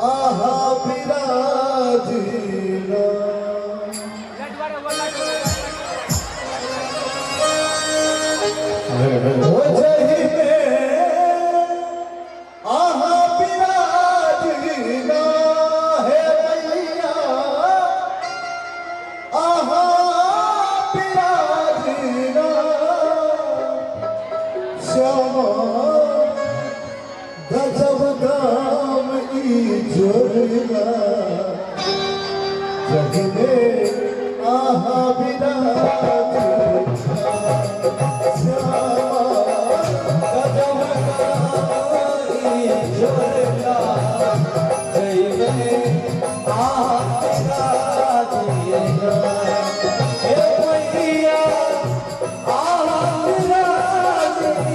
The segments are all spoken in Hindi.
आहा विराजिला हो जही में आहा विराजिला है मैया आहा विराजिला श्यामा गजब गाम ई जोड़िला जगने आहा विराजिला श्यामा गजब गाम ई जोड़िला जगने आहा विराजिला हे मैया आहा विराजिला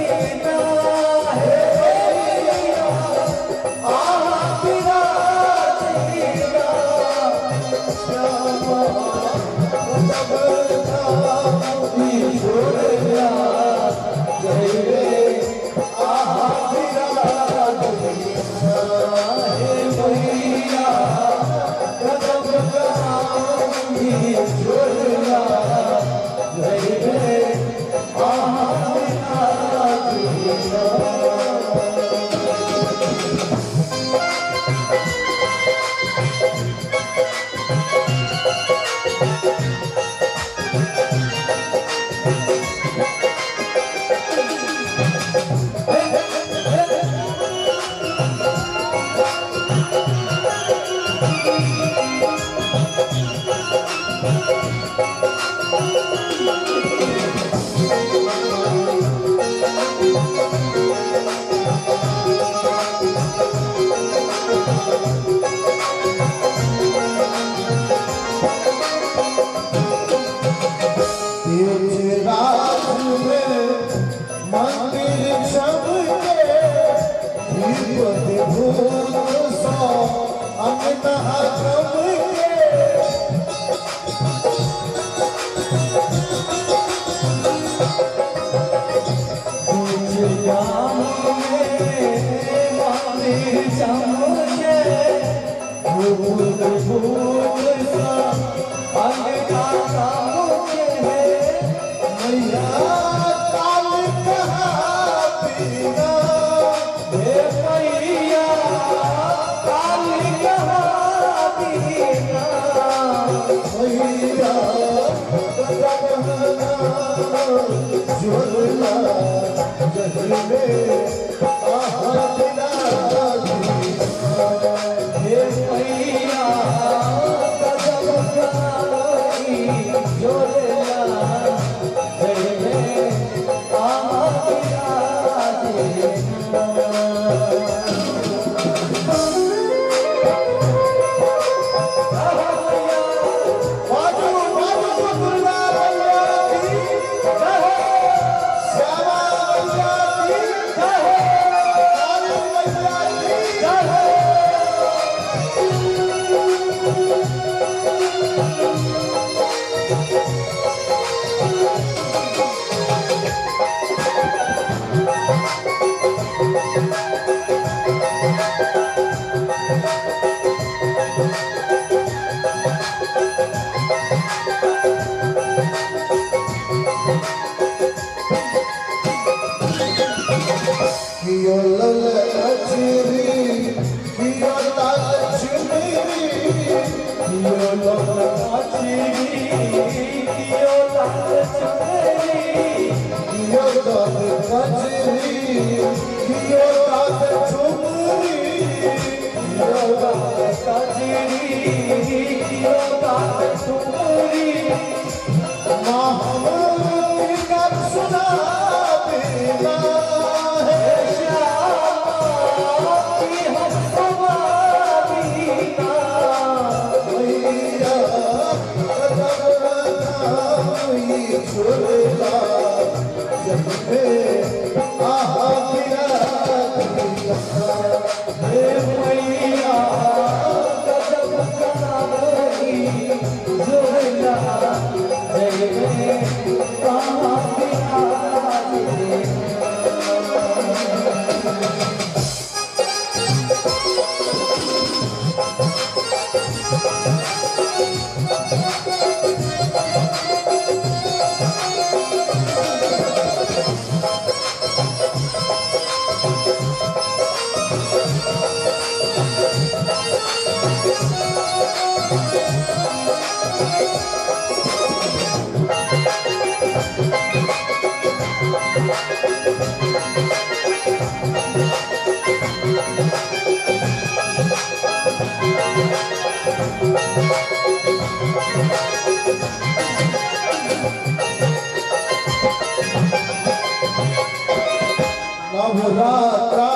नवरात्रा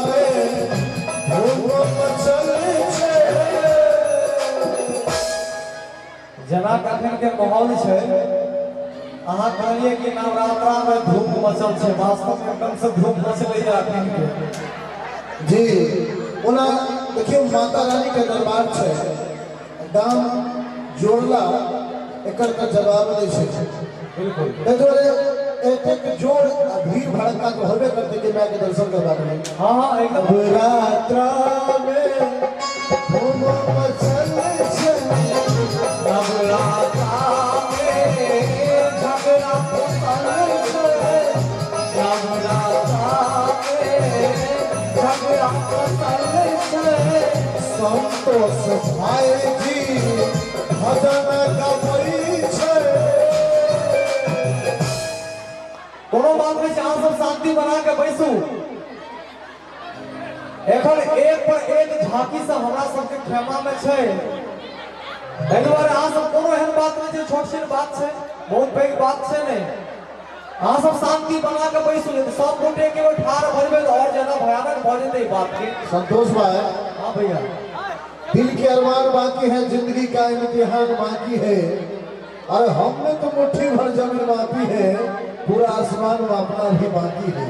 में धूम मचल छे। जना कखन के माहौल छे अहाँ कहलिए कि नवरात्रा में धूम मचल छे, वास्तव में एकदम से धूम मचले अखन के। जी ओना देखियो माता रानी के दरबार छे, दाम जोड़ला एकर का जवाब दे छे। बिल्कुल देखो एक जोड़ भीड़ भड़का तो होबे करते कि मैं के दर्शन करवा रहे। हाँ हाँ एकदम। नवरात्रा में धूम मचल छे, नवरात्रा में झगड़ा पतल छे, नवरात्रा में झगड़ा पतल छे। संतोष भाई जी भजन गवई छे। कोनो बात में अहाँ सब शांति बना के बैसू। एखन एक पर एक झांकी से हमरा सबके खेमा में छे, एहि दुआरे अहाँ सब कोनो एहन बात नहीं छै, छोट छिन बात छै, बहुत पैघ बात छै नहीं। अहाँ सब शांति बना के बैसू, नहीं तो सब गोटे के बेर ठाड़ भरबे तो और ज्यादा भयानक भ जेतै बात के। संतोष भाई हाँ भैया, दिल के अरमान बाकी है, जिंदगी का इम्तिहान बाकी है। अरे हमने तो मुट्ठी भर जमीन मापी है, पूरा आसमान मापना भी बाकी है।